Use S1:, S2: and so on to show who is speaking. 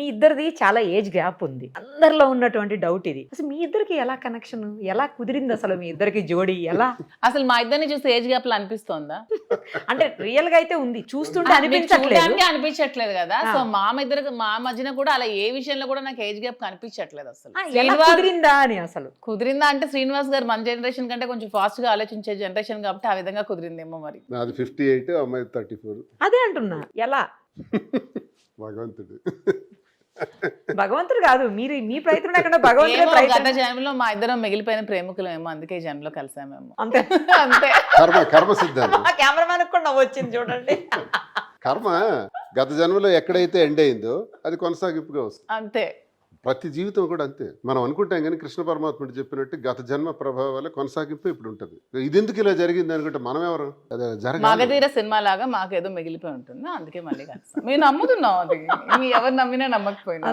S1: మీ ఇద్దరిది చాలా age gap ఉంది. అందరిలో ఉన్నటువంటి డౌట్ ఇది. అసలు మీ ఇద్దరికి ఎలా కనెక్షన్? ఎలా కుదిరింది అసలు మీ ఇద్దరికి జోడీ? ఎలా?
S2: అసలు మా ఇద్దరిని చూస్తే ఏజ్ గ్యాప్ లో అనిపిస్తోందా?
S1: అంటే రియల్ గా అయితే ఉంది, చూస్తుంటే అనిపించట్లేదు.
S2: చూడడానికి అనిపించట్లేదు కదా. సో మా మధ్యన కూడా అలా ఏ విషయంలో కూడా నాకు ఏజ్ గ్యాప్ కనిపించట్లేదు అసలు.
S1: ఎలా కుదిరిందా అని అసలు.
S2: కుదిరిందా అంటే శ్రీనివాస్ గారు మన జనరేషన్ కంటే కొంచెం ఫాస్ట్ గా ఆలోచించే జనరేషన్ కాబట్టి ఆ విధంగా కుదిరిందేమో మరి.
S3: నాది 58, అమ్మాయి 34.
S1: అదే అంటున్నా, ఎలా?
S3: భగవంతుడు.
S1: భగవంతుడు కాదు, మీరు మీ ప్రయత్నం ఎక్కడ భగవంతుడే
S2: గత
S1: ప్రయత్నం.
S2: జన్మలో మా ఇద్దరం మిగిలిపోయిన ప్రేమికులేమో, అందుకే ఈ జన్మలో కలిసామేమో.
S1: అంతే
S2: అంతే.
S3: కర్మ సిద్ధాంతం.
S1: కెమెరామెన్ కూడా నవ్వొచ్చింది చూడండి.
S3: కర్మ గత జన్మలో ఎక్కడైతే ఎండ్ అయిందో అది కొనసాగింపుగా వస్తుంది.
S2: అంతే.
S3: ప్రతి జీవితం కూడా అంతే. మనం అనుకుంటాం కానీ కృష్ణ పరమాత్ముడు చెప్పినట్టు గత జన్మ ప్రభావాల కొనసాగింపు ఇప్పుడు ఉంటుంది. ఇది ఎందుకు ఇలా జరిగింది అనుకుంటే మనం ఎవరు? అదే జరగాలి.
S2: మగధీర సినిమా లాగా మాకేదో మిగిలిపోయి ఉంటుంది, అందుకే మళ్ళీ కలిసాం. మేము నమ్ముతున్నాం, అది ఎవరు నమ్మినా నమ్మకపోయినా.